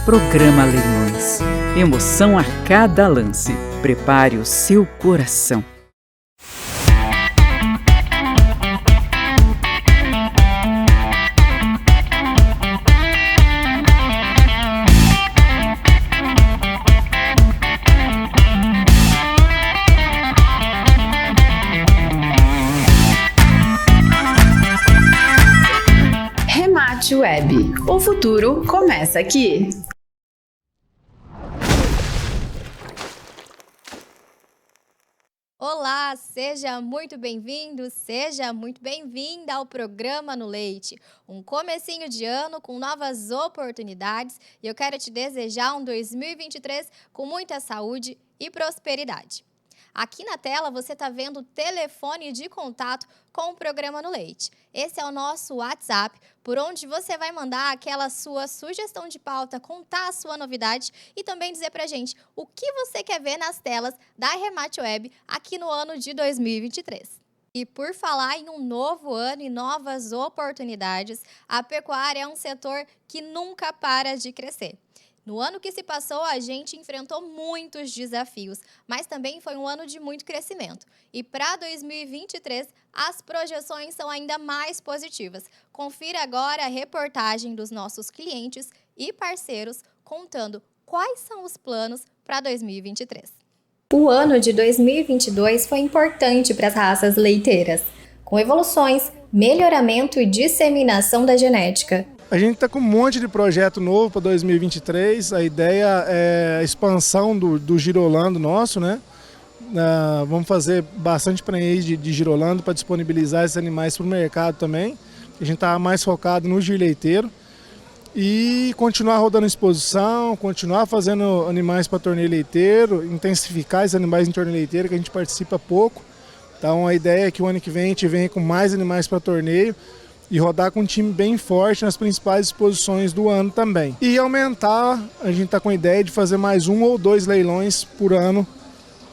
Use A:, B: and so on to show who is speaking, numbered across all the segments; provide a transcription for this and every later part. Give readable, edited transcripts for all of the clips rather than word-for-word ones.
A: Programa Leilões. Emoção a cada lance. Prepare o seu coração.
B: Remate Web. O futuro começa aqui.
C: Olá, seja muito bem-vindo, seja muito bem-vinda ao Programa no Leite. Um comecinho de ano com novas oportunidades e eu quero te desejar um 2023 com muita saúde e prosperidade. Aqui na tela você está vendo o telefone de contato com o Programa no Leite. Esse é o nosso WhatsApp, por onde você vai mandar aquela sua sugestão de pauta, contar a sua novidade e também dizer pra gente o que você quer ver nas telas da Remate Web aqui no ano de 2023. E por falar em um novo ano e novas oportunidades, a pecuária é um setor que nunca para de crescer. No ano que se passou, a gente enfrentou muitos desafios, mas também foi um ano de muito crescimento. E para 2023, as projeções são ainda mais positivas. Confira agora a reportagem dos nossos clientes e parceiros contando quais são os planos para 2023.
D: O ano de 2022 foi importante para as raças leiteiras, com evoluções, melhoramento e disseminação da genética.
E: A gente está com um monte de projeto novo para 2023, a ideia é a expansão do girolando nosso, né? Vamos fazer bastante prenhez de girolando para disponibilizar esses animais para o mercado também. A gente está mais focado no giro leiteiro e continuar rodando exposição, continuar fazendo animais para torneio leiteiro, intensificar esses animais em torneio leiteiro que a gente participa pouco. Então a ideia é que o ano que vem a gente venha com mais animais para torneio e rodar com um time bem forte nas principais exposições do ano também. E aumentar, a gente está com a ideia de fazer mais 1 ou 2 leilões por ano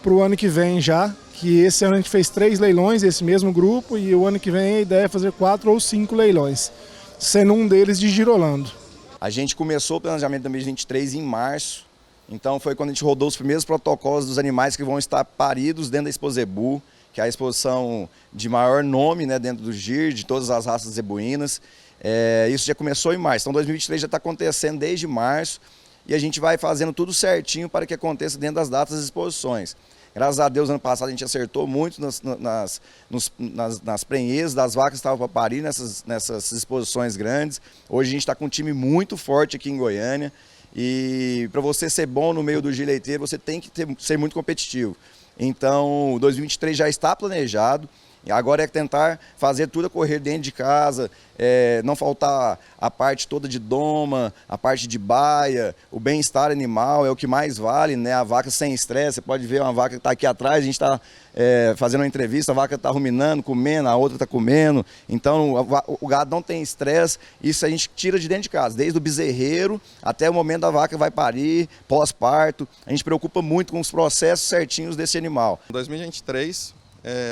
E: para o ano que vem já, que esse ano a gente fez 3 leilões, esse mesmo grupo, e o ano que vem a ideia é fazer 4 ou 5 leilões, sendo um deles de girolando.
F: A gente começou o planejamento de 2023 em março, então foi quando a gente rodou os primeiros protocolos dos animais que vão estar paridos dentro da Expozebu, que é a exposição de maior nome, né, dentro do GIR, de todas as raças zebuínas. Isso já começou em março, então 2023 já está acontecendo desde março e a gente vai fazendo tudo certinho para que aconteça dentro das datas das exposições. Graças a Deus, ano passado a gente acertou muito nas prenhez das vacas que estavam para parir nessas exposições grandes. Hoje a gente está com um time muito forte aqui em Goiânia e para você ser bom no meio do giro leiteiro, você tem que ser muito competitivo. Então, 2023 já está planejado, agora é tentar fazer tudo correr dentro de casa, não faltar a parte toda de doma, a parte de baia, o bem-estar animal é o que mais vale, né? A vaca sem estresse, você pode ver uma vaca que está aqui atrás, a gente está fazendo uma entrevista, a vaca está ruminando, comendo, a outra está comendo, então o gado não tem estresse, isso a gente tira de dentro de casa, desde o bezerreiro até o momento da vaca vai parir, pós-parto, a gente preocupa muito com os processos certinhos desse animal.
G: Em 2023,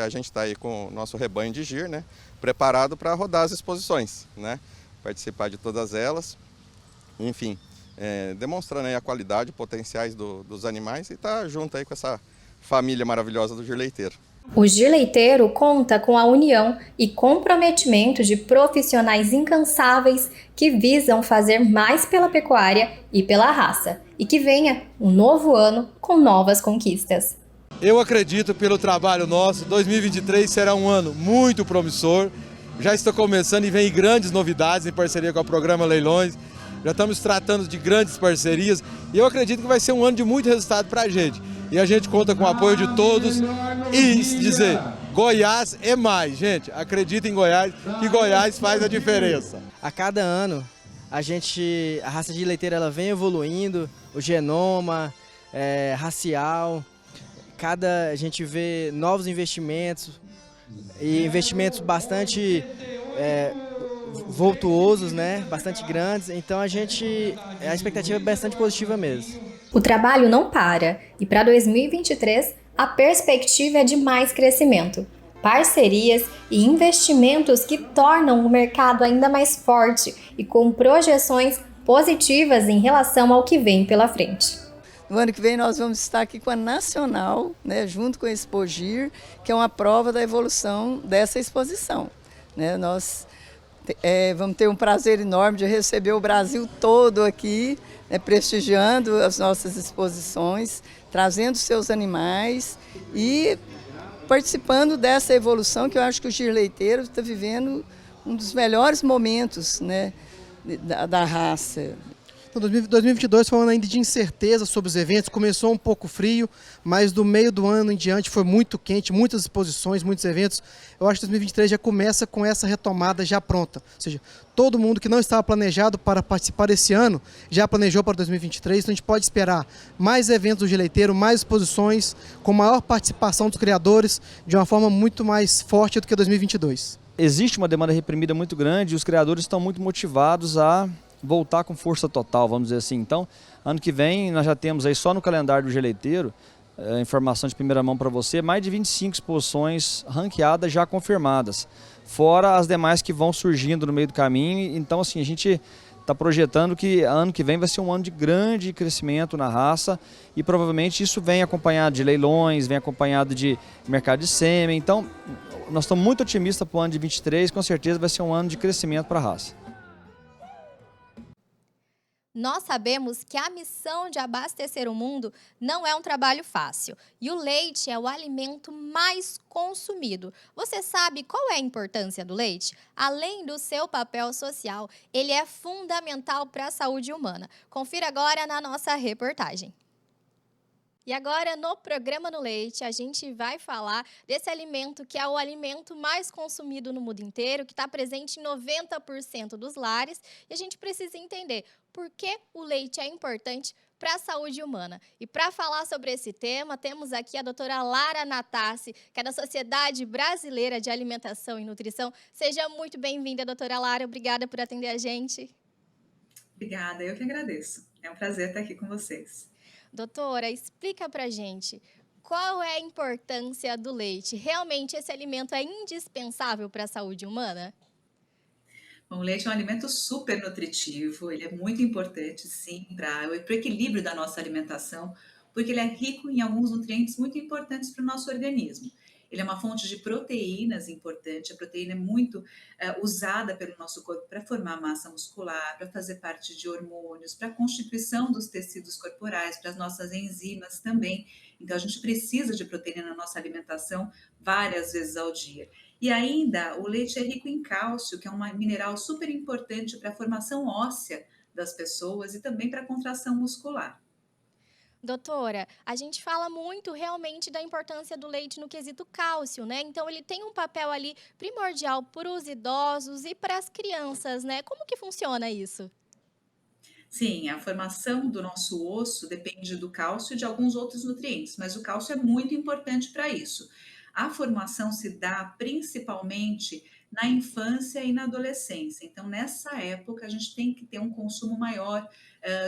G: a gente está aí com o nosso rebanho de GIR, né, preparado para rodar as exposições, né, participar de todas elas, enfim, demonstrando aí a qualidade, potenciais dos animais e estar junto aí com essa família maravilhosa do GIR leiteiro.
D: O GIR leiteiro conta com a união e comprometimento de profissionais incansáveis que visam fazer mais pela pecuária e pela raça, e que venha um novo ano com novas conquistas.
H: Eu acredito pelo trabalho nosso, 2023 será um ano muito promissor, já está começando e vem grandes novidades em parceria com o Programa Leilões, já estamos tratando de grandes parcerias e eu acredito que vai ser um ano de muito resultado para a gente. E a gente conta com o apoio de todos e dizer, Goiás é mais, gente, acredita em Goiás, que Goiás faz a diferença.
I: A cada ano a raça de leiteira ela vem evoluindo, o genoma, racial. A gente vê novos investimentos e investimentos bastante voltuosos, né? Bastante grandes, então a expectativa é bastante positiva mesmo.
D: O trabalho não para e para 2023 a perspectiva é de mais crescimento, parcerias e investimentos que tornam o mercado ainda mais forte e com projeções positivas em relação ao que vem pela frente.
J: No ano que vem nós vamos estar aqui com a Nacional, né, junto com a Expogir, que é uma prova da evolução dessa exposição. Né? Nós vamos ter um prazer enorme de receber o Brasil todo aqui, né, prestigiando as nossas exposições, trazendo seus animais e participando dessa evolução que eu acho que o Gir Leiteiro está vivendo um dos melhores momentos, né, da raça.
K: Então, 2022 foi um ano ainda de incerteza sobre os eventos, começou um pouco frio, mas do meio do ano em diante foi muito quente, muitas exposições, muitos eventos. Eu acho que 2023 já começa com essa retomada já pronta, ou seja, todo mundo que não estava planejado para participar esse ano já planejou para 2023, então a gente pode esperar mais eventos do Gir Leiteiro, mais exposições, com maior participação dos criadores, de uma forma muito mais forte do que 2022.
L: Existe uma demanda reprimida muito grande e os criadores estão muito motivados a voltar com força total, vamos dizer assim. Então, ano que vem nós já temos aí só no calendário do Gir Leiteiro, informação de primeira mão para você, mais de 25 exposições ranqueadas já confirmadas, fora as demais que vão surgindo no meio do caminho. Então, assim, a gente está projetando que ano que vem vai ser um ano de grande crescimento na raça e provavelmente isso vem acompanhado de leilões, vem acompanhado de mercado de sêmen. Então, nós estamos muito otimistas para o ano de 23, com certeza vai ser um ano de crescimento para a raça.
C: Nós sabemos que a missão de abastecer o mundo não é um trabalho fácil e o leite é o alimento mais consumido. Você sabe qual é a importância do leite? Além do seu papel social, ele é fundamental para a saúde humana. Confira agora na nossa reportagem. E agora, no programa No Leite, a gente vai falar desse alimento que é o alimento mais consumido no mundo inteiro, que está presente em 90% dos lares. E a gente precisa entender por que o leite é importante para a saúde humana. E para falar sobre esse tema, temos aqui a doutora Lara Natassi, que é da Sociedade Brasileira de Alimentação e Nutrição. Seja muito bem-vinda, doutora Lara. Obrigada por atender a gente.
M: Obrigada, eu que agradeço. É um prazer estar aqui com vocês.
C: Doutora, explica pra gente qual é a importância do leite. Realmente esse alimento é indispensável para a saúde humana?
M: Bom, o leite é um alimento super nutritivo, ele é muito importante, sim, para o equilíbrio da nossa alimentação, porque ele é rico em alguns nutrientes muito importantes para o nosso organismo. Ele é uma fonte de proteínas importante, a proteína é muito usada pelo nosso corpo para formar massa muscular, para fazer parte de hormônios, para a constituição dos tecidos corporais, para as nossas enzimas também. Então, a gente precisa de proteína na nossa alimentação várias vezes ao dia. E ainda, o leite é rico em cálcio, que é um mineral super importante para a formação óssea das pessoas e também para a contração muscular.
C: Doutora, a gente fala muito realmente da importância do leite no quesito cálcio, né? Então, ele tem um papel ali primordial para os idosos e para as crianças, né? Como que funciona isso?
M: Sim, a formação do nosso osso depende do cálcio e de alguns outros nutrientes, mas o cálcio é muito importante para isso. A formação se dá principalmente na infância e na adolescência. Então, nessa época, a gente tem que ter um consumo maior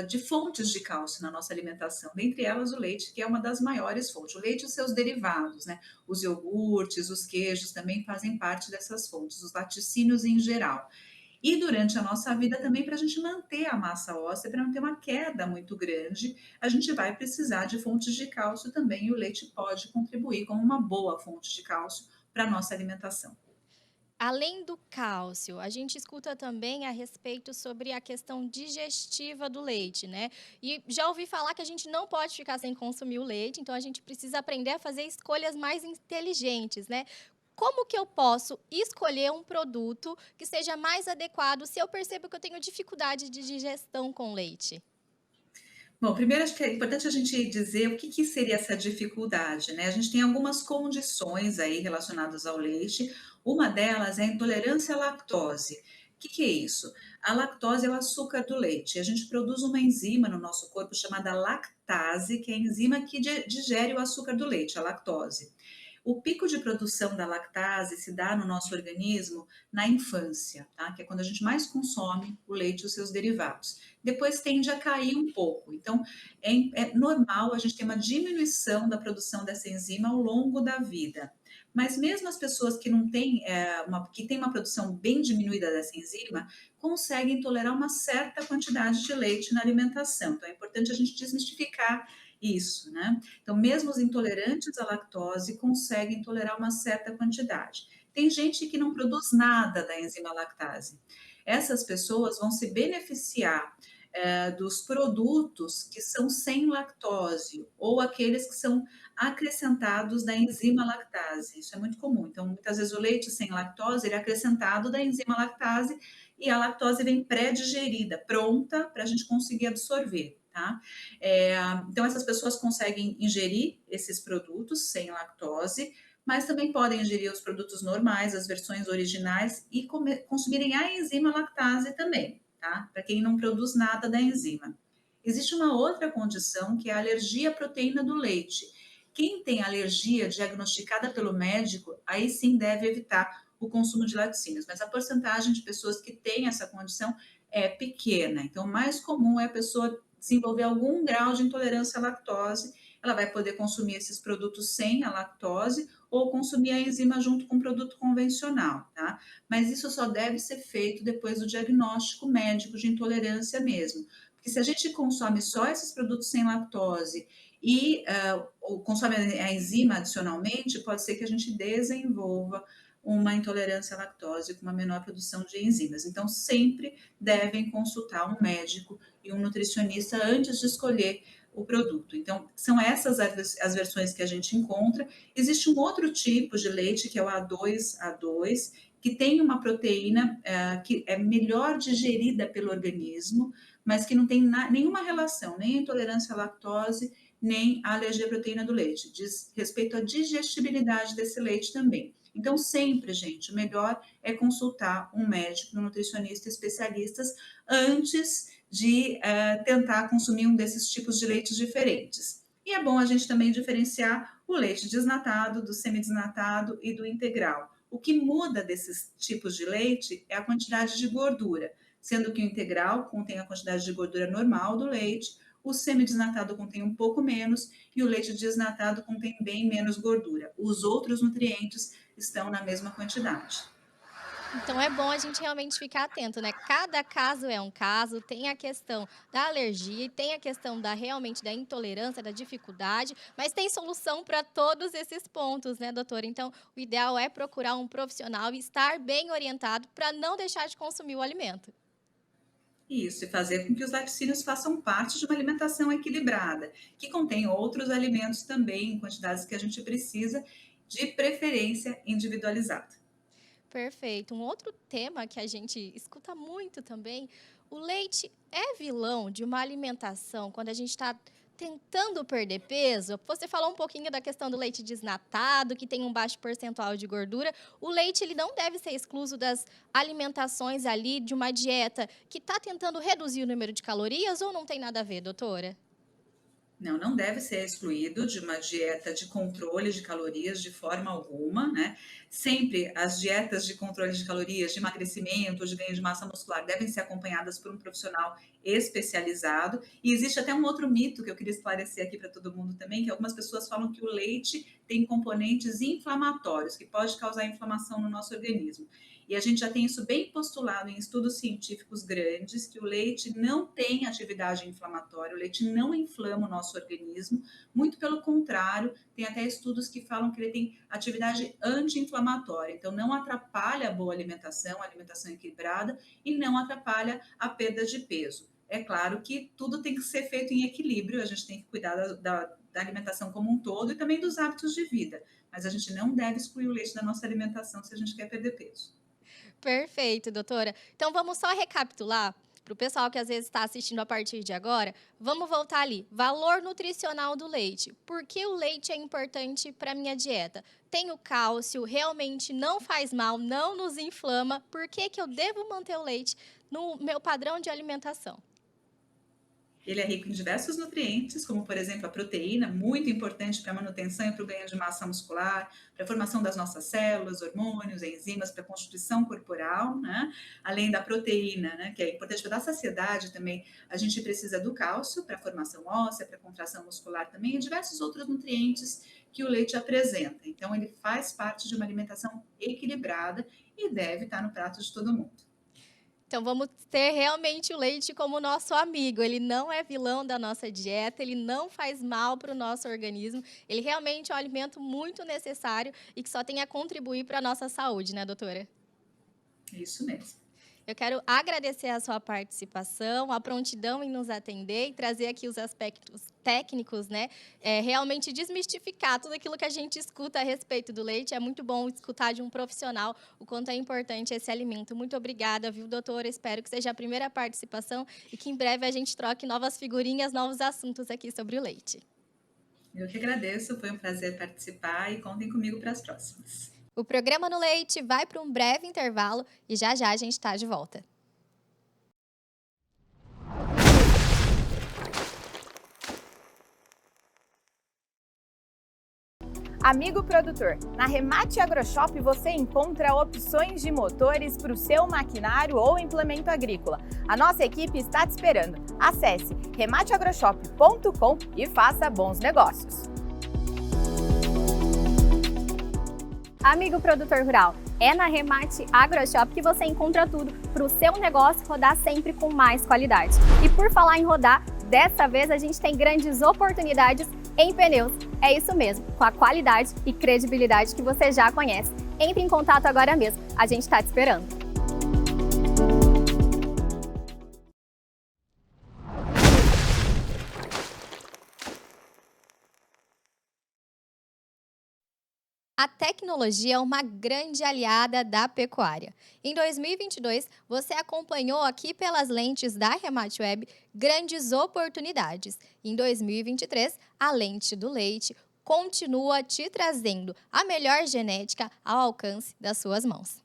M: de fontes de cálcio na nossa alimentação, dentre elas o leite, que é uma das maiores fontes. O leite e os seus derivados, né? Os iogurtes, os queijos também fazem parte dessas fontes, os laticínios em geral. E durante a nossa vida também, para a gente manter a massa óssea, para não ter uma queda muito grande, a gente vai precisar de fontes de cálcio também, e o leite pode contribuir como uma boa fonte de cálcio para a nossa alimentação.
C: Além do cálcio, a gente escuta também a respeito sobre a questão digestiva do leite, né? E já ouvi falar que a gente não pode ficar sem consumir o leite, então a gente precisa aprender a fazer escolhas mais inteligentes, né? Como que eu posso escolher um produto que seja mais adequado se eu percebo que eu tenho dificuldade de digestão com leite?
M: Bom, primeiro acho que é importante a gente dizer o que seria essa dificuldade, né? A gente tem algumas condições aí relacionadas ao leite. Uma delas é a intolerância à lactose. O que é isso? A lactose é o açúcar do leite. A gente produz uma enzima no nosso corpo chamada lactase, que é a enzima que digere o açúcar do leite, a lactose. O pico de produção da lactase se dá no nosso organismo na infância, tá? Que é quando a gente mais consome o leite e os seus derivados. Depois tende a cair um pouco. Então, é normal a gente ter uma diminuição da produção dessa enzima ao longo da vida. Mas mesmo as pessoas que não têm, que têm uma produção bem diminuída dessa enzima, conseguem tolerar uma certa quantidade de leite na alimentação. Então, é importante a gente desmistificar isso, né? Então, mesmo os intolerantes à lactose conseguem tolerar uma certa quantidade. Tem gente que não produz nada da enzima lactase. Essas pessoas vão se beneficiar dos produtos que são sem lactose ou aqueles que são acrescentados da enzima lactase. Isso é muito comum. Então, muitas vezes o leite sem lactose ele é acrescentado da enzima lactase e a lactose vem pré-digerida, pronta para a gente conseguir absorver. Tá? Então, essas pessoas conseguem ingerir esses produtos sem lactose, mas também podem ingerir os produtos normais, as versões originais e consumirem a enzima lactase também, tá? Para quem não produz nada da enzima. Existe uma outra condição que é a alergia à proteína do leite. Quem tem alergia diagnosticada pelo médico, aí sim deve evitar o consumo de laticínios, mas a porcentagem de pessoas que têm essa condição é pequena. Então, o mais comum é a pessoa desenvolver algum grau de intolerância à lactose, ela vai poder consumir esses produtos sem a lactose ou consumir a enzima junto com o produto convencional, tá? Mas isso só deve ser feito depois do diagnóstico médico de intolerância mesmo. Porque se a gente consome só esses produtos sem lactose e consome a enzima adicionalmente, pode ser que a gente desenvolva uma intolerância à lactose com uma menor produção de enzimas. Então, sempre devem consultar um médico e um nutricionista antes de escolher o produto. Então, são essas as versões que a gente encontra. Existe um outro tipo de leite, que é o A2, que tem uma proteína que é melhor digerida pelo organismo, mas que não tem nenhuma relação, nem a intolerância à lactose, nem a alergia à proteína do leite. Diz respeito à digestibilidade desse leite também. Então, sempre, gente, o melhor é consultar um médico, um nutricionista, especialistas, antes de tentar consumir um desses tipos de leites diferentes. E é bom a gente também diferenciar o leite desnatado, do semidesnatado e do integral. O que muda desses tipos de leite é a quantidade de gordura, sendo que o integral contém a quantidade de gordura normal do leite, o semidesnatado contém um pouco menos e o leite desnatado contém bem menos gordura. Os outros nutrientes estão na mesma quantidade.
C: Então é bom a gente realmente ficar atento, né? Cada caso é um caso, tem a questão da alergia, tem a questão realmente da intolerância, da dificuldade, mas tem solução para todos esses pontos, né, doutora? Então, o ideal é procurar um profissional e estar bem orientado para não deixar de consumir o alimento.
M: Isso, e fazer com que os laticínios façam parte de uma alimentação equilibrada, que contém outros alimentos também, em quantidades que a gente precisa, de preferência individualizada.
C: Perfeito. Um outro tema que a gente escuta muito também, o leite é vilão de uma alimentação quando a gente está tentando perder peso? Você falou um pouquinho da questão do leite desnatado, que tem um baixo percentual de gordura. O leite ele não deve ser excluso das alimentações ali de uma dieta que está tentando reduzir o número de calorias ou não tem nada a ver, doutora?
M: Não, não deve ser excluído de uma dieta de controle de calorias de forma alguma, né? Sempre as dietas de controle de calorias, de emagrecimento, de ganho de massa muscular devem ser acompanhadas por um profissional especializado. E existe até um outro mito que eu queria esclarecer aqui para todo mundo também, que algumas pessoas falam que o leite tem componentes inflamatórios, que pode causar inflamação no nosso organismo. E a gente já tem isso bem postulado em estudos científicos grandes, que o leite não tem atividade inflamatória, o leite não inflama o nosso organismo, muito pelo contrário, tem até estudos que falam que ele tem atividade anti-inflamatória, então não atrapalha a boa alimentação, a alimentação equilibrada, e não atrapalha a perda de peso. É claro que tudo tem que ser feito em equilíbrio, a gente tem que cuidar da alimentação como um todo e também dos hábitos de vida, mas a gente não deve excluir o leite da nossa alimentação se a gente quer perder peso.
C: Perfeito, doutora. Então, vamos só recapitular para o pessoal que às vezes está assistindo a partir de agora. Vamos voltar ali. Valor nutricional do leite. Por que o leite é importante para a minha dieta? Tem o cálcio, realmente não faz mal, não nos inflama. Por que eu devo manter o leite no meu padrão de alimentação?
M: Ele é rico em diversos nutrientes, como, por exemplo, a proteína, muito importante para a manutenção e para o ganho de massa muscular, para a formação das nossas células, hormônios, enzimas, para a constituição corporal, né? Além da proteína, né, que é importante para dar saciedade também, a gente precisa do cálcio para a formação óssea, para a contração muscular também, e diversos outros nutrientes que o leite apresenta. Então, ele faz parte de uma alimentação equilibrada e deve estar no prato de todo mundo.
C: Então vamos ter realmente o leite como nosso amigo. Ele não é vilão da nossa dieta, ele não faz mal para o nosso organismo. Ele realmente é um alimento muito necessário e que só tem a contribuir para a nossa saúde, né, doutora?
M: Isso mesmo.
C: Eu quero agradecer a sua participação, a prontidão em nos atender e trazer aqui os aspectos técnicos, né? Realmente desmistificar tudo aquilo que a gente escuta a respeito do leite. É muito bom escutar de um profissional o quanto é importante esse alimento. Muito obrigada, viu, doutora? Espero que seja a primeira participação e que em breve a gente troque novas figurinhas, novos assuntos aqui sobre o leite.
M: Eu que agradeço, foi um prazer participar e contem comigo para as próximas.
C: O programa No Leite vai para um breve intervalo e já a gente está de volta.
N: Amigo produtor, na Remate AgroShop você encontra opções de motores para o seu maquinário ou implemento agrícola. A nossa equipe está te esperando. Acesse remateagroshop.com e faça bons negócios.
D: Amigo produtor rural, é na Remate AgroShop que você encontra tudo para o seu negócio rodar sempre com mais qualidade. E por falar em rodar, dessa vez a gente tem grandes oportunidades em pneus. É isso mesmo, com a qualidade e credibilidade que você já conhece. Entre em contato agora mesmo, a gente está te esperando.
C: A tecnologia é uma grande aliada da pecuária. Em 2022, você acompanhou aqui pelas lentes da Remate Web grandes oportunidades. Em 2023, a lente do leite continua te trazendo a melhor genética ao alcance das suas mãos.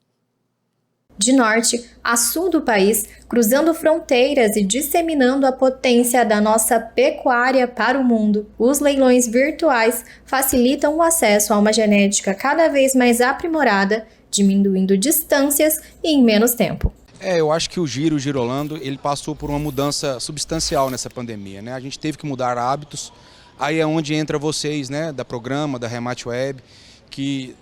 D: De norte a sul do país, cruzando fronteiras e disseminando a potência da nossa pecuária para o mundo, os leilões virtuais facilitam o acesso a uma genética cada vez mais aprimorada, diminuindo distâncias e em menos tempo.
O: Eu acho que o Girolando, ele passou por uma mudança substancial nessa pandemia, né? A gente teve que mudar hábitos, aí é onde entra vocês, né, da programa, da Remate Web, que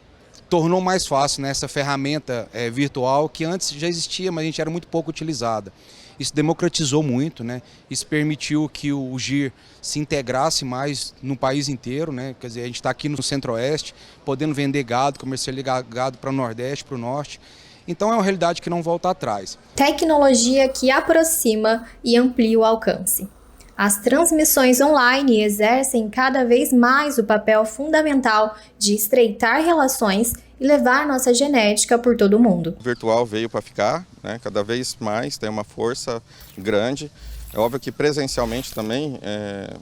O: tornou mais fácil, né, essa ferramenta virtual que antes já existia, mas a gente era muito pouco utilizada. Isso democratizou muito, né? Isso permitiu que o GIR se integrasse mais no país inteiro, né? Quer dizer, a gente está aqui no Centro-Oeste, podendo vender gado, comercializar gado para o Nordeste, para o Norte. Então é uma realidade que não volta atrás.
D: Tecnologia que aproxima e amplia o alcance. As transmissões online exercem cada vez mais o papel fundamental de estreitar relações e levar nossa genética por todo o mundo.
G: O virtual veio para ficar, né? Cada vez mais tem uma força grande. É óbvio que presencialmente também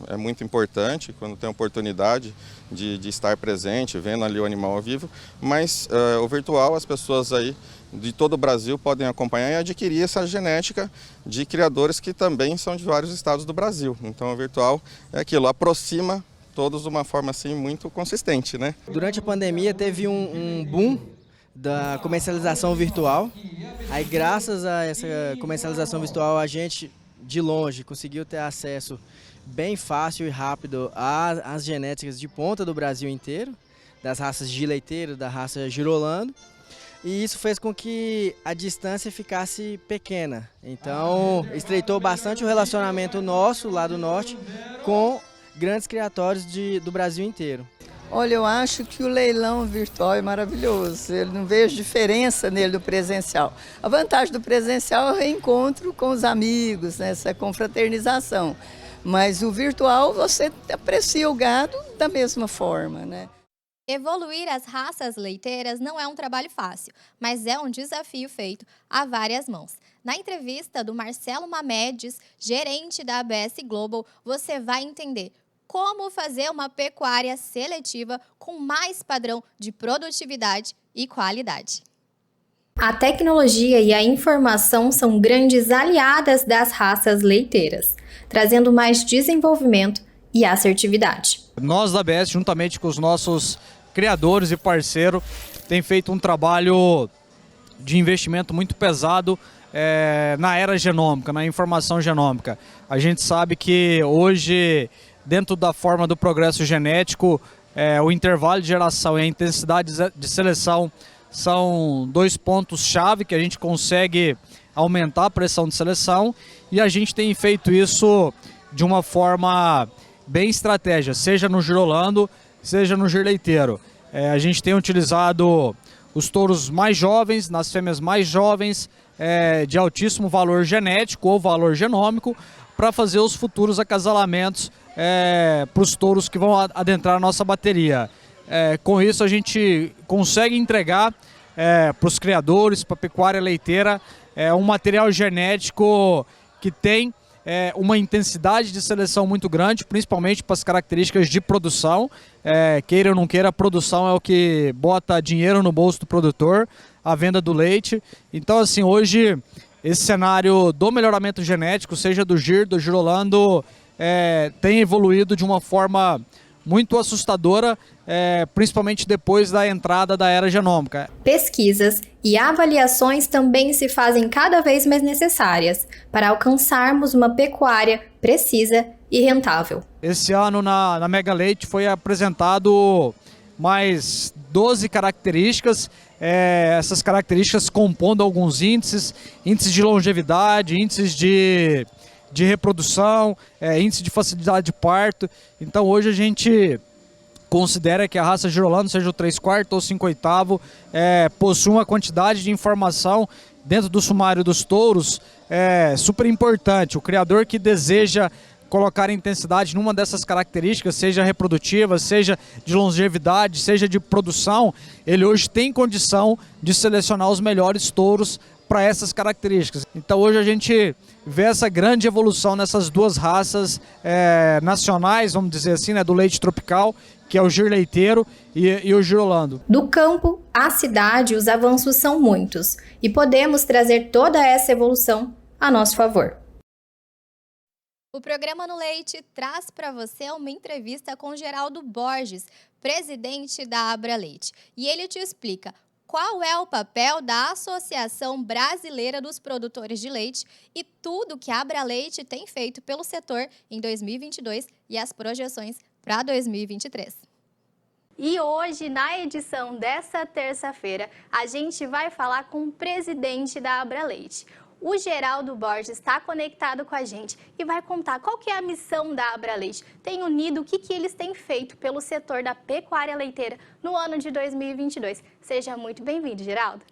G: é muito importante, quando tem a oportunidade de estar presente, vendo ali o animal ao vivo, mas o virtual, as pessoas aí de todo o Brasil podem acompanhar e adquirir essa genética de criadores que também são de vários estados do Brasil. Então o virtual é aquilo, aproxima todos de uma forma assim muito consistente, né?
I: Durante a pandemia teve um boom da comercialização virtual. Aí graças a essa comercialização virtual a gente de longe conseguiu ter acesso bem fácil e rápido às genéticas de ponta do Brasil inteiro, das raças de leiteiro, da raça Girolando. E isso fez com que a distância ficasse pequena. Então, estreitou bastante o relacionamento nosso, lá do norte, com grandes criatórios do Brasil inteiro.
J: Olha, eu acho que o leilão virtual é maravilhoso. Eu não vejo diferença nele do presencial. A vantagem do presencial é o reencontro com os amigos, né, essa confraternização. Mas o virtual, você aprecia o gado da mesma forma, né?
C: Evoluir as raças leiteiras não é um trabalho fácil, mas é um desafio feito a várias mãos. Na entrevista do Marcelo Mamedes, gerente da ABS Global, você vai entender como fazer uma pecuária seletiva com mais padrão de produtividade e qualidade.
D: A tecnologia e a informação são grandes aliadas das raças leiteiras, trazendo mais desenvolvimento e assertividade.
P: Nós da ABS, juntamente com os nossos criadores e parceiros, tem feito um trabalho de investimento muito pesado na era genômica, na informação genômica. A gente sabe que hoje, dentro da forma do progresso genético, o intervalo de geração e a intensidade de seleção são 2 pontos-chave que a gente consegue aumentar a pressão de seleção, e a gente tem feito isso de uma forma bem estratégica, seja no girolando, seja no gir leiteiro. A gente tem utilizado os touros mais jovens, nas fêmeas mais jovens, de altíssimo valor genético ou valor genômico, para fazer os futuros acasalamentos para os touros que vão adentrar a nossa bateria. Com isso a gente consegue entregar para os criadores, para a pecuária leiteira, um material genético que tem uma intensidade de seleção muito grande, principalmente para as características de produção. Queira ou não queira, a produção é o que bota dinheiro no bolso do produtor, a venda do leite. Então, assim, hoje esse cenário do melhoramento genético, seja do gir, do girolando, tem evoluído de uma forma muito assustadora, principalmente depois da entrada da era genômica.
D: Pesquisas e avaliações também se fazem cada vez mais necessárias para alcançarmos uma pecuária precisa e rentável.
P: Esse ano na Mega Leite foi apresentado mais 12 características, essas características compondo alguns índices de longevidade, índices de reprodução, índice de facilidade de parto. Então hoje a gente considera que a raça girolando, seja o 3/4 ou 5/8, possui uma quantidade de informação dentro do sumário dos touros super importante. O criador que deseja colocar intensidade numa dessas características, seja reprodutiva, seja de longevidade, seja de produção, ele hoje tem condição de selecionar os melhores touros para essas características. Então hoje a gente vê essa grande evolução nessas duas raças nacionais, vamos dizer assim, do leite tropical, que é o gir leiteiro e o girolando.
D: Do campo à cidade, os avanços são muitos e podemos trazer toda essa evolução a nosso favor.
C: O programa No Leite traz para você uma entrevista com Geraldo Borges, presidente da Abra Leite. E ele te explica qual é o papel da Associação Brasileira dos Produtores de Leite e tudo que a Abra Leite tem feito pelo setor em 2022 e as projeções para 2023. E hoje, na edição dessa terça-feira, a gente vai falar com o presidente da Abra Leite. O Geraldo Borges está conectado com a gente e vai contar qual que é a missão da Abra Leite. Tem unido o que eles têm feito pelo setor da pecuária leiteira no ano de 2022. Seja muito bem-vindo, Geraldo.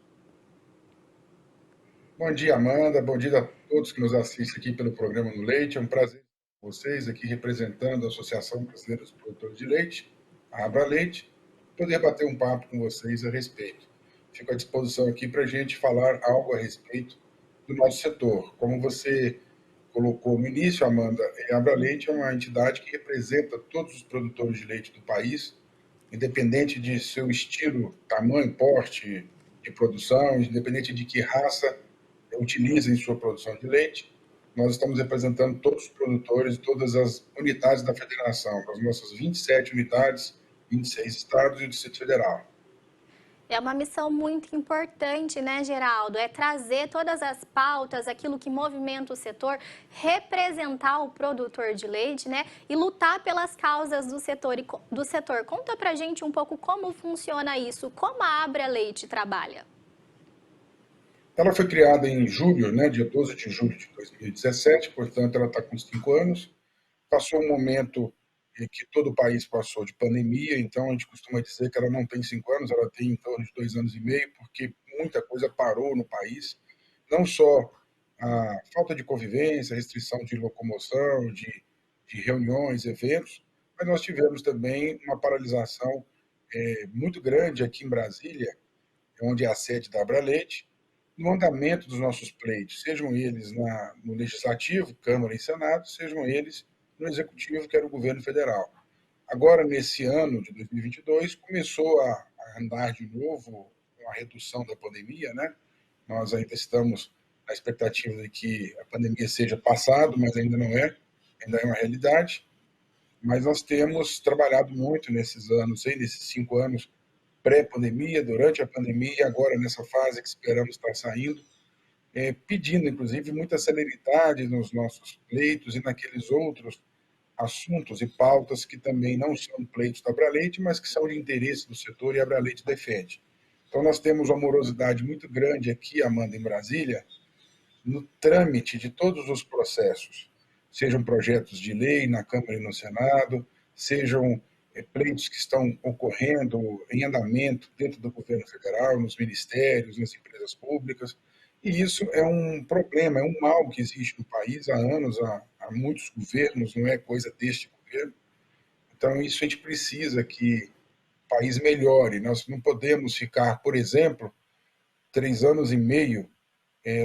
Q: Bom dia, Amanda. Bom dia a todos que nos assistem aqui pelo programa No Leite. É um prazer ter vocês aqui representando a Associação Brasileira dos Produtores de Leite, a Abra Leite, poder bater um papo com vocês a respeito. Fico à disposição aqui para a gente falar algo a respeito do nosso setor. Como você colocou no início, Amanda, a Abra Leite é uma entidade que representa todos os produtores de leite do país, independente de seu estilo, tamanho, porte de produção, independente de que raça utiliza em sua produção de leite. Nós estamos representando todos os produtores, todas as unidades da federação, as nossas 27 unidades, 26 estados e o Distrito Federal.
C: É uma missão muito importante, né, Geraldo? É trazer todas as pautas, aquilo que movimenta o setor, representar o produtor de leite, né, e lutar pelas causas do setor. Conta pra gente um pouco como funciona isso, como a Abra Leite trabalha.
Q: Ela foi criada em julho, né, dia 12 de julho de 2017, portanto ela está com 5 anos. Passou um momento que todo o país passou de pandemia, então a gente costuma dizer que ela não tem 5 anos, ela tem em torno de 2 anos e meio, porque muita coisa parou no país, não só a falta de convivência, restrição de locomoção, de reuniões, eventos, mas nós tivemos também uma paralisação muito grande aqui em Brasília, onde é a sede da Abra Leite, no andamento dos nossos pleitos, sejam eles no Legislativo, Câmara e Senado, sejam eles no Executivo, que era o governo federal. Agora, nesse ano de 2022, começou a andar de novo com a redução da pandemia, né? Nós ainda estamos na expectativa de que a pandemia seja passado, mas ainda não é, ainda é uma realidade. Mas nós temos trabalhado muito nesses anos, nesses 5 anos pré-pandemia, durante a pandemia e agora nessa fase que esperamos estar saindo, pedindo, inclusive, muita celeridade nos nossos pleitos e naqueles outros assuntos e pautas que também não são pleitos da Abraleite, mas que são de interesse do setor e a Abraleite defende. Então, nós temos uma morosidade muito grande aqui, Amanda, em Brasília, no trâmite de todos os processos, sejam projetos de lei na Câmara e no Senado, sejam pleitos que estão ocorrendo em andamento dentro do governo federal, nos ministérios, nas empresas públicas, e isso é um problema, é um mal que existe no país há anos, há muitos governos, não é coisa deste governo. Então, isso a gente precisa que o país melhore. Nós não podemos ficar, por exemplo, 3 anos e meio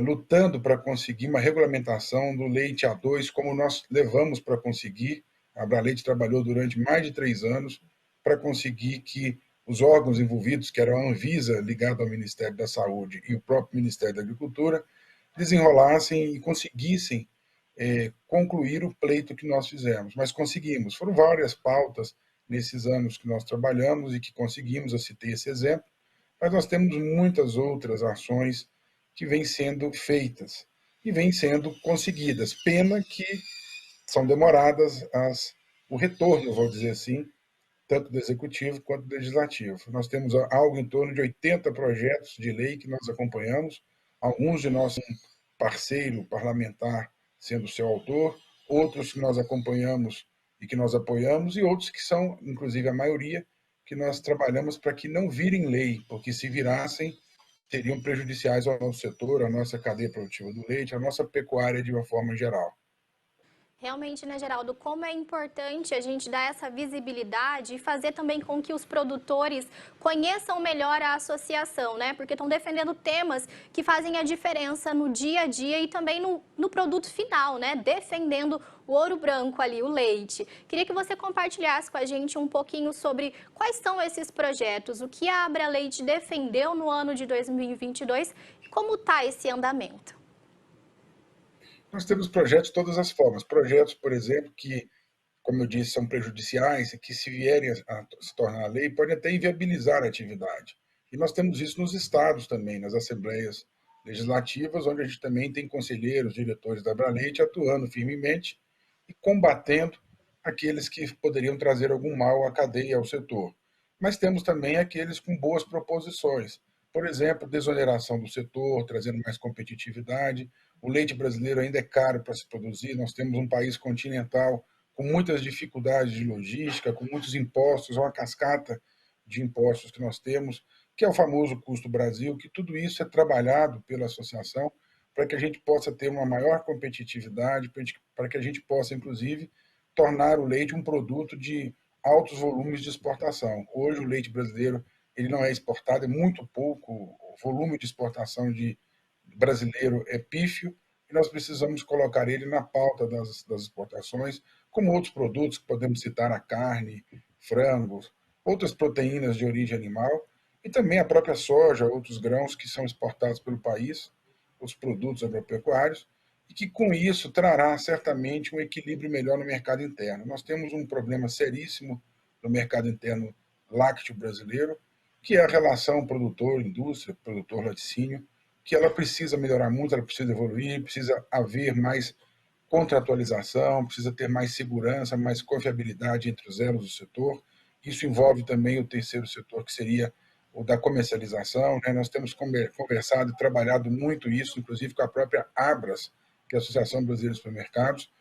Q: lutando para conseguir uma regulamentação do leite A2, como nós levamos para conseguir. A Abraleite trabalhou durante mais de 3 anos para conseguir que os órgãos envolvidos, que eram a Anvisa, ligado ao Ministério da Saúde, e o próprio Ministério da Agricultura, desenrolassem e conseguissem concluir o pleito que nós fizemos. Mas conseguimos. Foram várias pautas nesses anos que nós trabalhamos e que conseguimos, eu citei esse exemplo, mas nós temos muitas outras ações que vêm sendo feitas e vêm sendo conseguidas. Pena que são demoradas o retorno, vou dizer assim, tanto do Executivo quanto do Legislativo. Nós temos algo em torno de 80 projetos de lei que nós acompanhamos, alguns de nosso parceiro parlamentar sendo seu autor, outros que nós acompanhamos e que nós apoiamos, e outros que são, inclusive a maioria, que nós trabalhamos para que não virem lei, porque se virassem, seriam prejudiciais ao nosso setor, à nossa cadeia produtiva do leite, à nossa pecuária de uma forma geral.
C: Realmente, né, Geraldo, como é importante a gente dar essa visibilidade e fazer também com que os produtores conheçam melhor a associação, né? Porque estão defendendo temas que fazem a diferença no dia a dia e também no produto final, né? Defendendo o ouro branco ali, o leite. Queria que você compartilhasse com a gente um pouquinho sobre quais são esses projetos, o que a Abraleite defendeu no ano de 2022 e como está esse andamento.
Q: Nós temos projetos de todas as formas. Projetos, por exemplo, que, como eu disse, são prejudiciais e que, se vierem a se tornar lei, podem até inviabilizar a atividade. E nós temos isso nos estados também, nas assembleias legislativas, onde a gente também tem conselheiros, diretores da Abraleite atuando firmemente e combatendo aqueles que poderiam trazer algum mal à cadeia, ao setor. Mas temos também aqueles com boas proposições. Por exemplo, desoneração do setor, trazendo mais competitividade. O leite brasileiro ainda é caro para se produzir, nós temos um país continental com muitas dificuldades de logística, com muitos impostos, uma cascata de impostos que nós temos, que é o famoso custo Brasil, que tudo isso é trabalhado pela associação para que a gente possa ter uma maior competitividade, para que a gente possa, inclusive, tornar o leite um produto de altos volumes de exportação. Hoje o leite brasileiro ele não é exportado, é muito pouco, o volume de exportação brasileiro é pífio, e nós precisamos colocar ele na pauta das exportações, como outros produtos que podemos citar, a carne, frangos, outras proteínas de origem animal, e também a própria soja, outros grãos que são exportados pelo país, os produtos agropecuários, e que com isso trará certamente um equilíbrio melhor no mercado interno. Nós temos um problema seríssimo no mercado interno lácteo brasileiro, que é a relação produtor-indústria, produtor-laticínio, que ela precisa melhorar muito, ela precisa evoluir, precisa haver mais contratualização, precisa ter mais segurança, mais confiabilidade entre os elos do setor. Isso envolve também o terceiro setor, que seria o da comercialização, né? Nós temos conversado e trabalhado muito isso, inclusive com a própria Abras, que é a Associação Brasileira de Supermercados.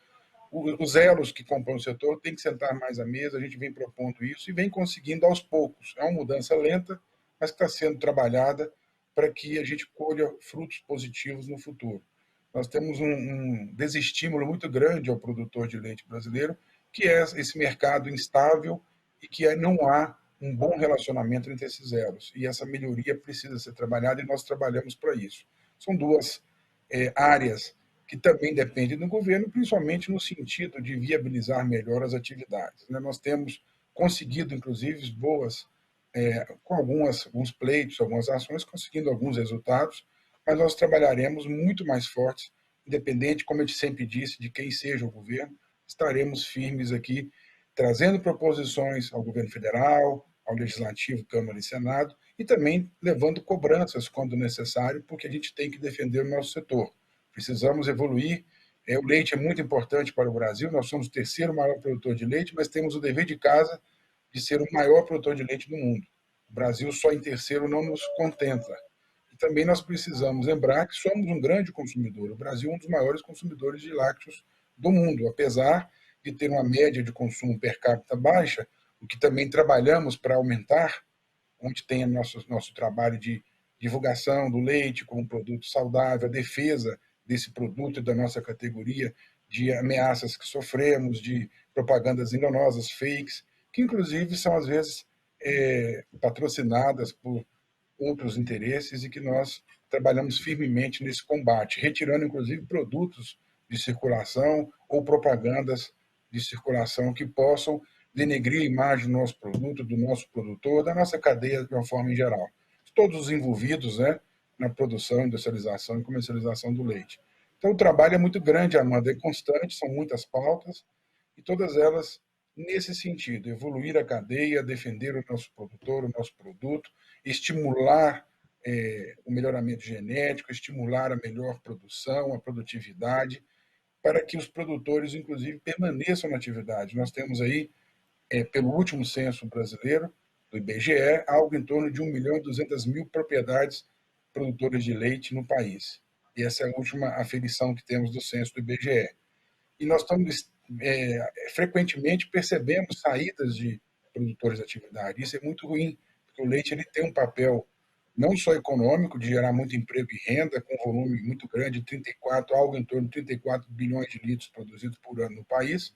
Q: Os elos que compõem o setor têm que sentar mais à mesa, a gente vem propondo isso e vem conseguindo aos poucos. É uma mudança lenta, mas que está sendo trabalhada para que a gente colha frutos positivos no futuro. Nós temos um desestímulo muito grande ao produtor de leite brasileiro, que é esse mercado instável e que não há um bom relacionamento entre esses elos. E essa melhoria precisa ser trabalhada e nós trabalhamos para isso. São duas áreas que também dependem do governo, principalmente no sentido de viabilizar melhor as atividades. Nós temos conseguido, inclusive, com alguns pleitos, algumas ações, conseguindo alguns resultados, mas nós trabalharemos muito mais fortes, independente, como eu sempre disse, de quem seja o governo, estaremos firmes aqui, trazendo proposições ao governo federal, ao Legislativo, Câmara e Senado, e também levando cobranças quando necessário, porque a gente tem que defender o nosso setor. Precisamos evoluir. O leite é muito importante para o Brasil, nós somos o terceiro maior produtor de leite, mas temos o dever de casa de ser o maior produtor de leite do mundo. O Brasil só em terceiro não nos contenta. E também nós precisamos lembrar que somos um grande consumidor. O Brasil é um dos maiores consumidores de lácteos do mundo, apesar de ter uma média de consumo per capita baixa, o que também trabalhamos para aumentar, onde tem nosso trabalho de divulgação do leite como produto saudável, a defesa desse produto e da nossa categoria, de ameaças que sofremos, de propagandas enganosas, fakes, que inclusive são às vezes patrocinadas por outros interesses e que nós trabalhamos firmemente nesse combate, retirando inclusive produtos de circulação ou propagandas de circulação que possam denegrir a imagem do nosso produto, do nosso produtor, da nossa cadeia de uma forma em geral. Todos os envolvidos, né, na produção, industrialização e comercialização do leite. Então, o trabalho é muito grande, Amanda, é constante, são muitas pautas, e todas elas nesse sentido, evoluir a cadeia, defender o nosso produtor, o nosso produto, estimular o melhoramento genético, estimular a melhor produção, a produtividade, para que os produtores, inclusive, permaneçam na atividade. Nós temos aí, pelo último censo brasileiro, do IBGE, algo em torno de 1.200.000 propriedades produtoras de leite no país. E essa é a última aferição que temos do censo do IBGE. E nós estamos, frequentemente, percebemos saídas de produtores de atividade. Isso é muito ruim, porque o leite ele tem um papel não só econômico, de gerar muito emprego e renda, com um volume muito grande, algo em torno de 34 bilhões de litros produzidos por ano no país,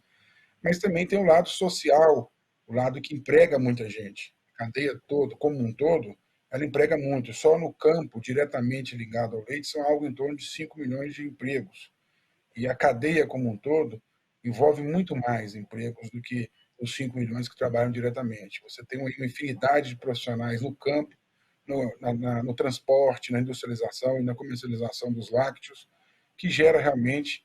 Q: mas também tem o lado social, o lado que emprega muita gente. A cadeia toda, como um todo, ela emprega muito. Só no campo, diretamente ligado ao leite, são algo em torno de 5 milhões de empregos. E a cadeia como um todo envolve muito mais empregos do que os 5 milhões que trabalham diretamente. Você tem uma infinidade de profissionais no campo, no transporte, na industrialização e na comercialização dos lácteos, que gera realmente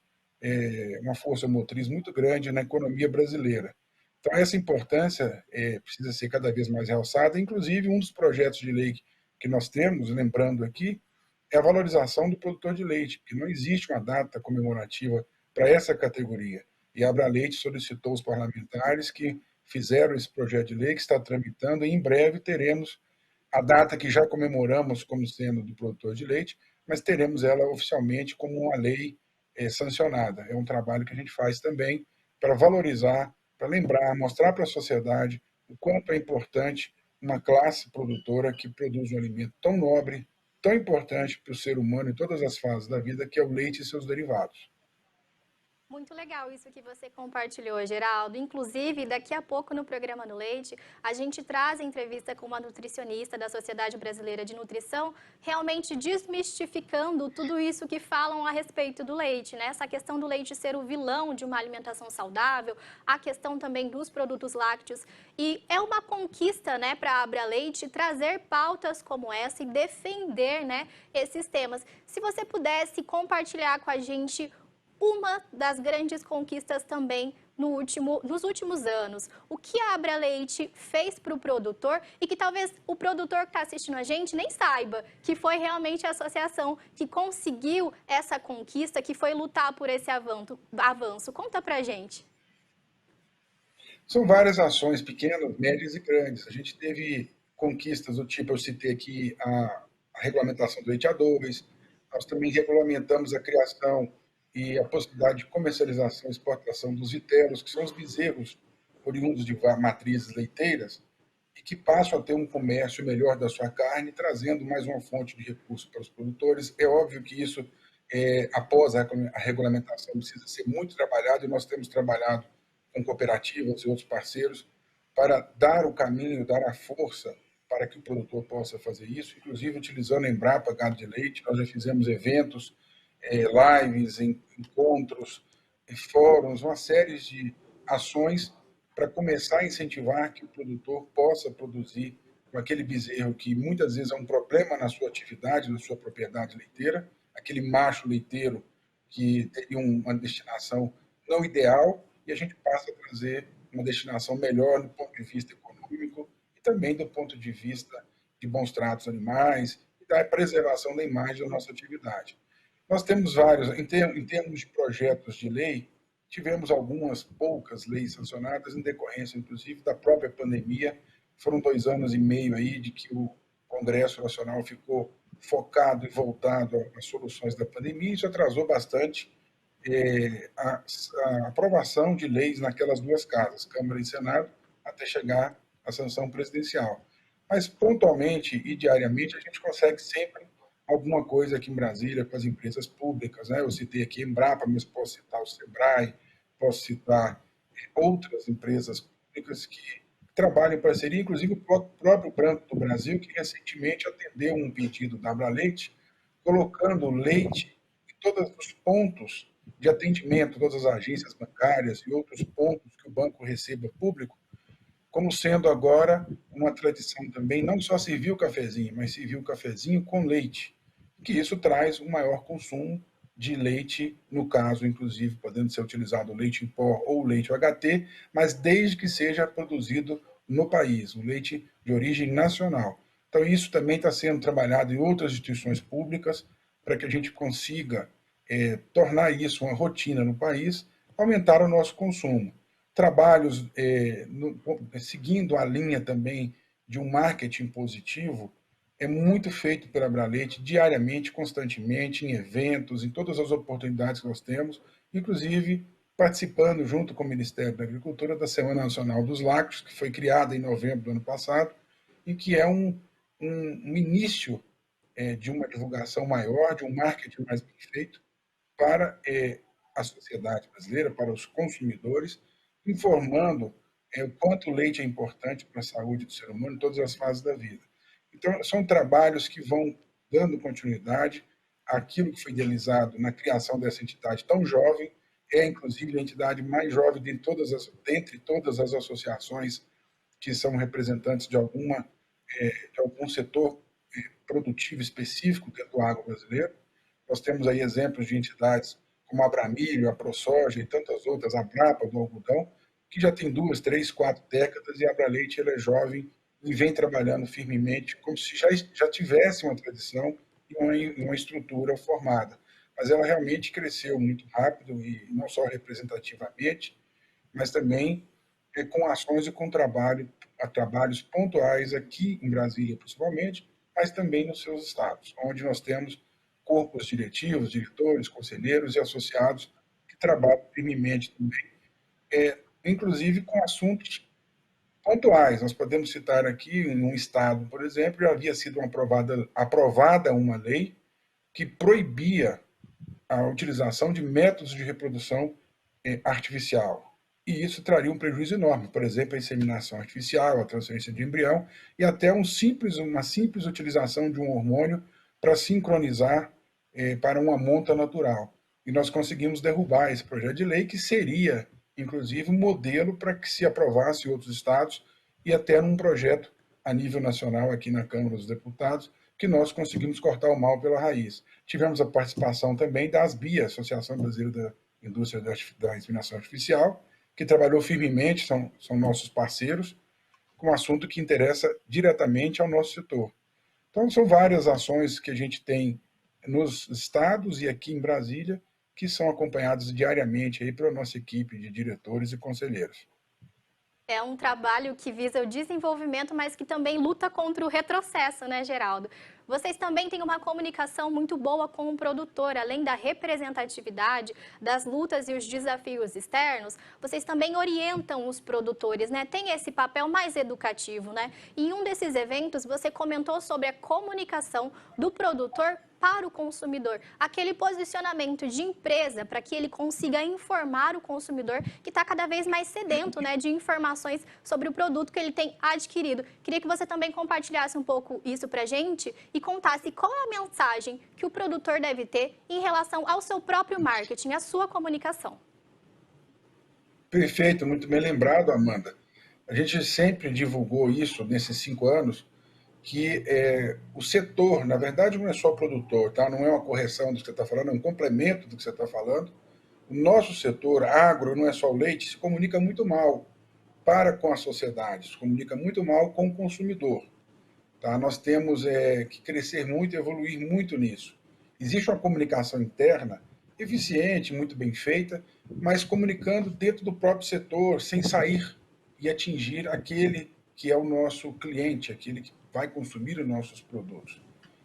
Q: uma força motriz muito grande na economia brasileira. Então, essa importância precisa ser cada vez mais realçada. Inclusive, um dos projetos de lei que nós temos, lembrando aqui, é a valorização do produtor de leite, porque não existe uma data comemorativa para essa categoria. E a Abraleite solicitou os parlamentares que fizeram esse projeto de lei, que está tramitando, e em breve teremos a data que já comemoramos como sendo do produtor de leite, mas teremos ela oficialmente como uma lei sancionada. É um trabalho que a gente faz também para valorizar, para lembrar, mostrar para a sociedade o quanto é importante uma classe produtora que produz um alimento tão nobre, tão importante para o ser humano em todas as fases da vida, que é o leite e seus derivados.
C: Muito legal isso que você compartilhou, Geraldo. Inclusive, daqui a pouco no programa No Leite, a gente traz a entrevista com uma nutricionista da Sociedade Brasileira de Nutrição, realmente desmistificando tudo isso que falam a respeito do leite, né? Essa questão do leite ser o vilão de uma alimentação saudável, a questão também dos produtos lácteos. E é uma conquista, né, para a Abraleite trazer pautas como essa e defender, né, esses temas. Se você pudesse compartilhar com a gente uma das grandes conquistas também nos últimos anos. O que a Abraleite fez para o produtor e que talvez o produtor que está assistindo a gente nem saiba que foi realmente a associação que conseguiu essa conquista, que foi lutar por esse avanço. Conta pra gente.
Q: São várias ações, pequenas, médias e grandes. A gente teve conquistas do tipo, eu citei aqui a regulamentação do leite A2, nós também regulamentamos a criação e a possibilidade de comercialização e exportação dos vitelos, que são os bezerros oriundos de matrizes leiteiras, e que passam a ter um comércio melhor da sua carne, trazendo mais uma fonte de recursos para os produtores. É óbvio que isso, após a regulamentação, precisa ser muito trabalhado, e nós temos trabalhado com cooperativas e outros parceiros para dar o caminho, dar a força para que o produtor possa fazer isso, inclusive utilizando a Embrapa Gado de Leite. Nós já fizemos eventos, lives, encontros, fóruns, uma série de ações para começar a incentivar que o produtor possa produzir com aquele bezerro que muitas vezes é um problema na sua atividade, na sua propriedade leiteira, aquele macho leiteiro que teria uma destinação não ideal, e a gente passa a trazer uma destinação melhor do ponto de vista econômico e também do ponto de vista de bons tratos animais e da preservação da imagem da nossa atividade. Nós temos vários, em termos de projetos de lei, tivemos algumas poucas leis sancionadas em decorrência, inclusive, da própria pandemia. Foram 2 anos e meio aí de que o Congresso Nacional ficou focado e voltado às soluções da pandemia, e isso atrasou bastante a aprovação de leis naquelas 2 casas, Câmara e Senado, até chegar à sanção presidencial. Mas, pontualmente e diariamente, a gente consegue sempre alguma coisa aqui em Brasília com as empresas públicas, né? Eu citei aqui a Embrapa, mas posso citar o Sebrae, posso citar outras empresas públicas que trabalham em parceria, inclusive o próprio Banco do Brasil, que recentemente atendeu um pedido da Abraleite, colocando leite em todos os pontos de atendimento, todas as agências bancárias e outros pontos que o banco receba público, como sendo agora uma tradição também, não só servir o cafezinho, mas servir o cafezinho com leite, que isso traz um maior consumo de leite, no caso, inclusive, podendo ser utilizado o leite em pó ou o leite UHT, mas desde que seja produzido no país, o leite de origem nacional. Então, isso também está sendo trabalhado em outras instituições públicas para que a gente consiga tornar isso uma rotina no país, aumentar o nosso consumo. Trabalhos seguindo a linha também de um marketing positivo é muito feito pela Abraleite diariamente, constantemente, em eventos, em todas as oportunidades que nós temos, inclusive participando junto com o Ministério da Agricultura da Semana Nacional dos Lácteos, que foi criada em novembro do ano passado, e que é um início de uma divulgação maior, de um marketing mais bem feito para a sociedade brasileira, para os consumidores, informando o quanto o leite é importante para a saúde do ser humano em todas as fases da vida. Então, são trabalhos que vão dando continuidade àquilo que foi idealizado na criação dessa entidade tão jovem, inclusive a entidade mais jovem dentre todas as associações que são representantes de algum setor produtivo específico dentro do agro brasileiro. Nós temos aí exemplos de entidades como a Abramilho, a ProSoja e tantas outras, a Brapa do algodão, que já tem 2, 3, 4 décadas, e a Abraleite ela é jovem e vem trabalhando firmemente, como se já tivesse uma tradição e uma estrutura formada. Mas ela realmente cresceu muito rápido, e não só representativamente, mas também com ações e com trabalhos pontuais aqui em Brasília, principalmente, mas também nos seus estados, onde nós temos corpos diretivos, diretores, conselheiros e associados que trabalham firmemente também, inclusive com assuntos pontuais. Nós podemos citar aqui, em um estado, por exemplo, já havia sido aprovada uma lei que proibia a utilização de métodos de reprodução artificial. E isso traria um prejuízo enorme, por exemplo, a inseminação artificial, a transferência de embrião e até uma simples utilização de um hormônio para sincronizar para uma monta natural. E nós conseguimos derrubar esse projeto de lei, que seria, inclusive, um modelo para que se aprovasse em outros estados e até num projeto a nível nacional aqui na Câmara dos Deputados, que nós conseguimos cortar o mal pela raiz. Tivemos a participação também da ASBIA, Associação Brasileira da Indústria da Inseminação Artificial, que trabalhou firmemente, são nossos parceiros, com um assunto que interessa diretamente ao nosso setor. Então, são várias ações que a gente tem nos estados e aqui em Brasília, que são acompanhadas diariamente aí pela nossa equipe de diretores e conselheiros.
C: É um trabalho que visa o desenvolvimento, mas que também luta contra o retrocesso, né, Geraldo? Vocês também têm uma comunicação muito boa com o produtor, além da representatividade, das lutas e os desafios externos, vocês também orientam os produtores, né? Tem esse papel mais educativo, né? Em um desses eventos, você comentou sobre a comunicação do produtor para o consumidor, aquele posicionamento de empresa para que ele consiga informar o consumidor que está cada vez mais sedento, né, de informações sobre o produto que ele tem adquirido. Queria que você também compartilhasse um pouco isso para a gente e contasse qual é a mensagem que o produtor deve ter em relação ao seu próprio marketing, à sua comunicação.
Q: Perfeito, muito bem lembrado, Amanda. A gente sempre divulgou isso nesses 5 anos, que o setor, na verdade, não é só o produtor, tá? Não é uma correção do que você está falando, é um complemento do que você está falando. O nosso setor agro, não é só o leite, se comunica muito mal para com a sociedade, se comunica muito mal com o consumidor. Tá? Nós temos que crescer muito e evoluir muito nisso. Existe uma comunicação interna eficiente, muito bem feita, mas comunicando dentro do próprio setor, sem sair e atingir aquele que é o nosso cliente, aquele que vai consumir os nossos produtos.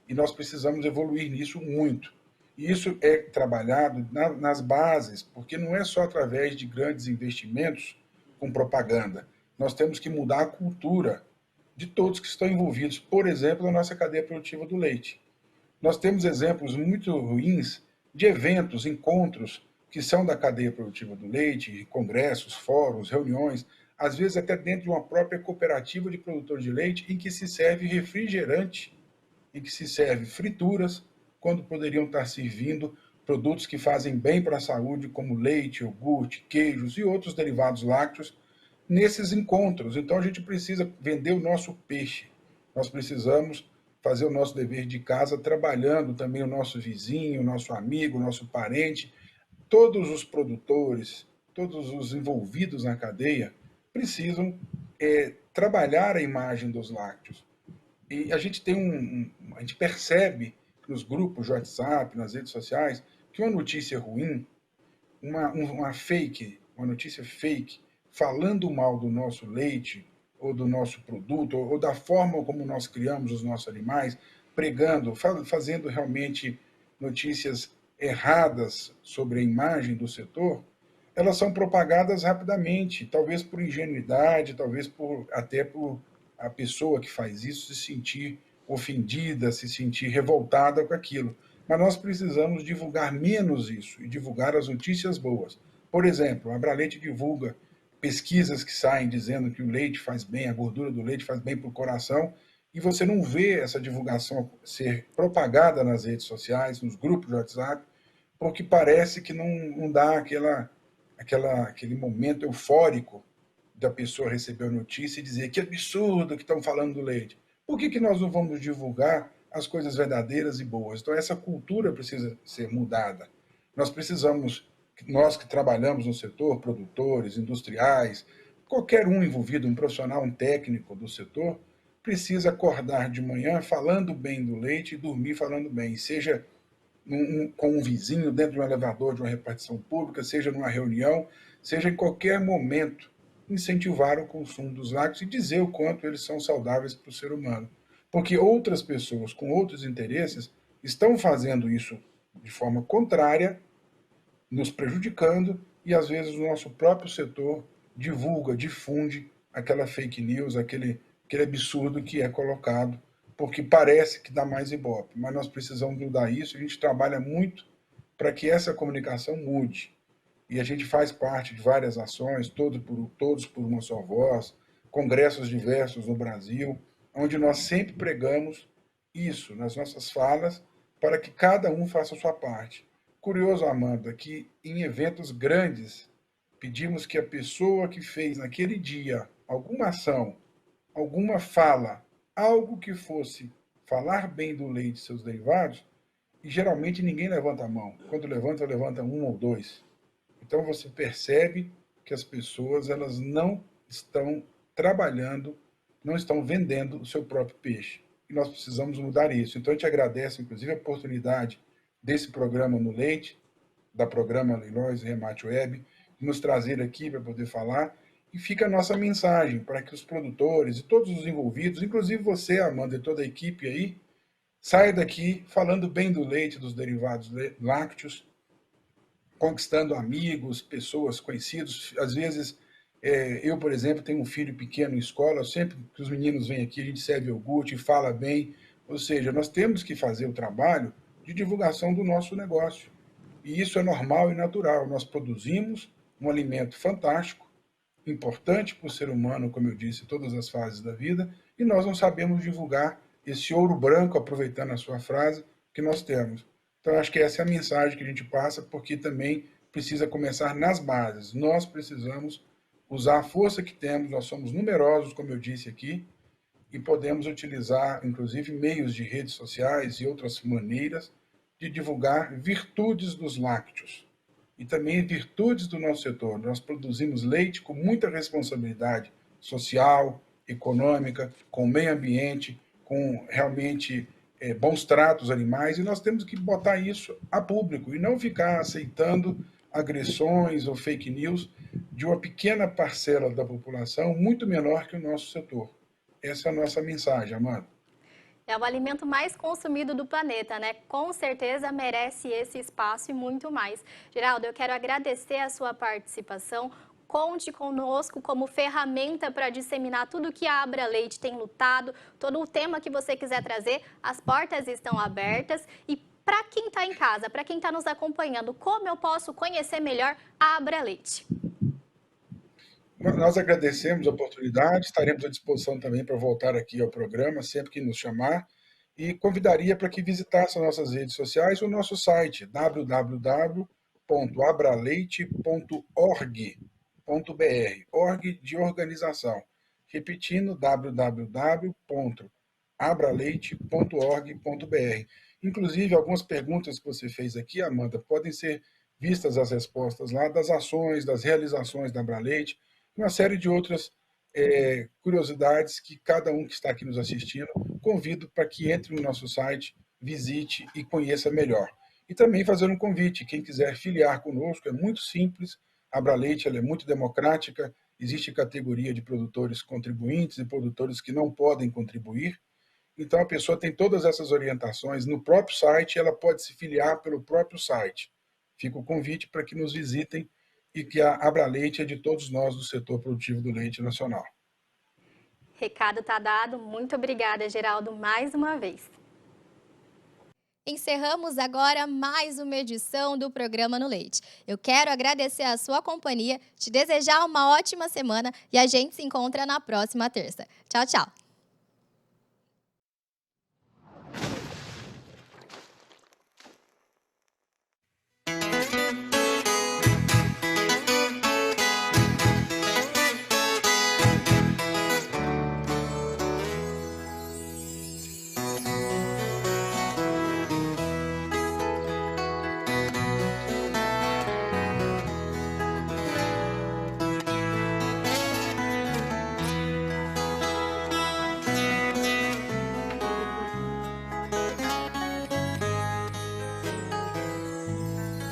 Q: E nós precisamos evoluir nisso muito. E isso é trabalhado nas bases, porque não é só através de grandes investimentos com propaganda. Nós temos que mudar a cultura de todos que estão envolvidos, por exemplo, na nossa cadeia produtiva do leite. Nós temos exemplos muito ruins de eventos, encontros que são da cadeia produtiva do leite, congressos, fóruns, reuniões, às vezes até dentro de uma própria cooperativa de produtores de leite, em que se serve refrigerante, em que se serve frituras, quando poderiam estar servindo produtos que fazem bem para a saúde, como leite, iogurte, queijos e outros derivados lácteos, nesses encontros. Então a gente precisa vender o nosso peixe. Nós precisamos fazer o nosso dever de casa, trabalhando também o nosso vizinho, o nosso amigo, o nosso parente. Todos os produtores, todos os envolvidos na cadeia precisam trabalhar a imagem dos lácteos. E a gente tem a gente percebe nos grupos de WhatsApp, nas redes sociais, que uma notícia ruim, uma notícia fake, falando mal do nosso leite, ou do nosso produto, ou da forma como nós criamos os nossos animais, pregando, fazendo realmente notícias erradas sobre a imagem do setor, elas são propagadas rapidamente, talvez por ingenuidade, talvez até por a pessoa que faz isso se sentir ofendida, se sentir revoltada com aquilo. Mas nós precisamos divulgar menos isso e divulgar as notícias boas. Por exemplo, a Abraleite divulga pesquisas que saem dizendo que o leite faz bem, a gordura do leite faz bem para o coração, e você não vê essa divulgação ser propagada nas redes sociais, nos grupos de WhatsApp, porque parece que não dá aquele momento eufórico da pessoa receber a notícia e dizer que absurdo que estão falando do leite. Por que nós não vamos divulgar as coisas verdadeiras e boas? Então essa cultura precisa ser mudada. Nós precisamos, nós que trabalhamos no setor, produtores, industriais, qualquer um envolvido, um profissional, um técnico do setor, precisa acordar de manhã falando bem do leite e dormir falando bem, seja com um vizinho, dentro de um elevador de uma repartição pública, seja numa reunião, seja em qualquer momento, incentivar o consumo dos lácteos e dizer o quanto eles são saudáveis para o ser humano. Porque outras pessoas com outros interesses estão fazendo isso de forma contrária, nos prejudicando, e às vezes o nosso próprio setor divulga, difunde aquela fake news, aquele absurdo que é colocado, porque parece que dá mais ibope. Mas nós precisamos mudar isso, a gente trabalha muito para que essa comunicação mude. E a gente faz parte de várias ações, todos por uma só voz, congressos diversos no Brasil, onde nós sempre pregamos isso nas nossas falas, para que cada um faça a sua parte. Curioso, Amanda, que em eventos grandes, pedimos que a pessoa que fez naquele dia alguma ação, alguma fala, algo que fosse falar bem do leite e seus derivados, e geralmente ninguém levanta a mão. Quando levanta um ou dois. Então você percebe que as pessoas elas não estão trabalhando, não estão vendendo o seu próprio peixe. E nós precisamos mudar isso. Então a gente agradece, inclusive, a oportunidade desse programa no leite, da programa Leilões e Remate Web, de nos trazer aqui para poder falar. E fica a nossa mensagem para que os produtores e todos os envolvidos, inclusive você, Amanda, e toda a equipe aí, saia daqui falando bem do leite, dos derivados lácteos, conquistando amigos, pessoas conhecidas. Às vezes, eu, por exemplo, tenho um filho pequeno em escola, sempre que os meninos vêm aqui, a gente serve iogurte, fala bem. Ou seja, nós temos que fazer o trabalho de divulgação do nosso negócio. E isso é normal e natural. Nós produzimos um alimento fantástico, importante para o ser humano, como eu disse, em todas as fases da vida, e nós não sabemos divulgar esse ouro branco, aproveitando a sua frase, que nós temos. Então, acho que essa é a mensagem que a gente passa, porque também precisa começar nas bases. Nós precisamos usar a força que temos, nós somos numerosos, como eu disse aqui, e podemos utilizar, inclusive, meios de redes sociais e outras maneiras de divulgar virtudes dos lácteos e também virtudes do nosso setor. Nós produzimos leite com muita responsabilidade social, econômica, com o meio ambiente, com realmente bons tratos animais, e nós temos que botar isso a público e não ficar aceitando agressões ou fake news de uma pequena parcela da população muito menor que o nosso setor. Essa é a nossa mensagem, Amanda.
D: É o alimento mais consumido do planeta, né? Com certeza merece esse espaço e muito mais. Geraldo, eu quero agradecer a sua participação. Conte conosco como ferramenta para disseminar tudo que a Abra Leite tem lutado, todo o tema que você quiser trazer, as portas estão abertas. E para quem está em casa, para quem está nos acompanhando, como eu posso conhecer melhor a Abra Leite?
Q: Nós agradecemos a oportunidade, estaremos à disposição também para voltar aqui ao programa, sempre que nos chamar, e convidaria para que visitasse as nossas redes sociais ou o nosso site, www.abraleite.org.br, org de organização. Repetindo, www.abraleite.org.br. Inclusive, algumas perguntas que você fez aqui, Amanda, podem ser vistas as respostas lá das ações, das realizações da Abra Leite, uma série de outras curiosidades que cada um que está aqui nos assistindo, convido para que entre no nosso site, visite e conheça melhor. E também fazer um convite, quem quiser filiar conosco, é muito simples, a Abra Leite ela é muito democrática, existe categoria de produtores contribuintes e produtores que não podem contribuir, então a pessoa tem todas essas orientações no próprio site, ela pode se filiar pelo próprio site. Fica o convite para que nos visitem e que a Abra Leite é de todos nós do setor produtivo do leite nacional.
D: Recado está dado. Muito obrigada, Geraldo, mais uma vez.
C: Encerramos agora mais uma edição do Programa no Leite. Eu quero agradecer a sua companhia, te desejar uma ótima semana e a gente se encontra na próxima terça. Tchau, tchau!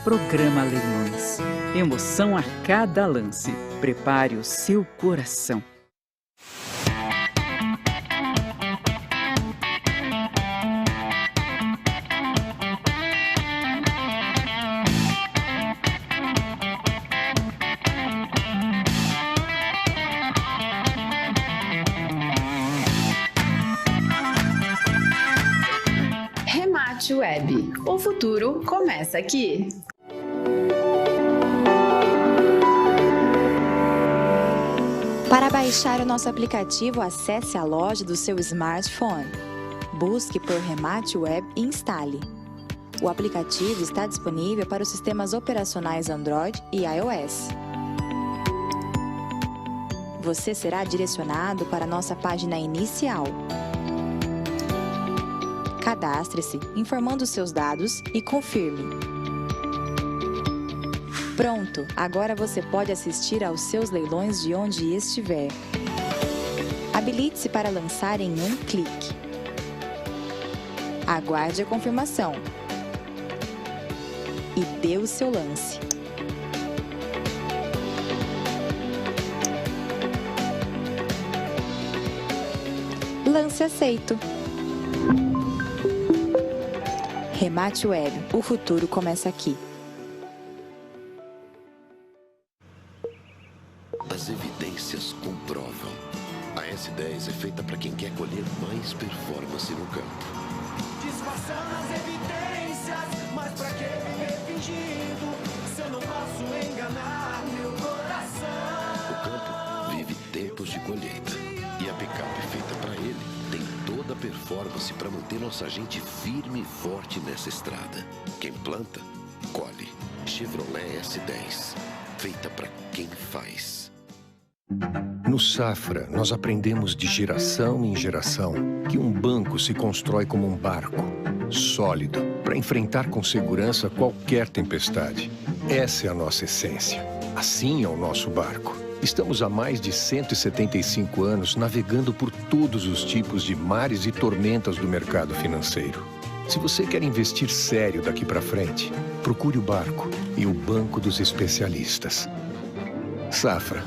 A: Programa Leilões. Emoção a cada lance. Prepare o seu coração.
B: Remate Web. O futuro começa aqui.
R: Para baixar o nosso aplicativo, acesse a loja do seu smartphone. Busque por Remate Web e instale. O aplicativo está disponível para os sistemas operacionais Android e iOS. Você será direcionado para a nossa página inicial. Cadastre-se, informando seus dados e confirme. Pronto! Agora você pode assistir aos seus leilões de onde estiver. Habilite-se para lançar em um clique. Aguarde a confirmação. E dê o seu lance. Lance aceito. Remate Web. O futuro começa aqui.
S: As evidências comprovam. A S10 é feita para quem quer colher mais performance no campo.
T: Disfarçando as evidências, mas pra que viver fingindo, se eu não posso enganar meu coração?
S: O campo vive tempos de colheita. E a picape feita para ele tem toda a performance para manter nossa gente firme e forte nessa estrada. Quem planta, colhe. Chevrolet S10. Feita para quem faz.
U: No Safra, nós aprendemos de geração em geração que um banco se constrói como um barco, sólido, para enfrentar com segurança qualquer tempestade. Essa é a nossa essência. Assim é o nosso barco. Estamos há mais de 175 anos navegando por todos os tipos de mares e tormentas do mercado financeiro. Se você quer investir sério daqui para frente, procure o barco e o banco dos especialistas. Safra.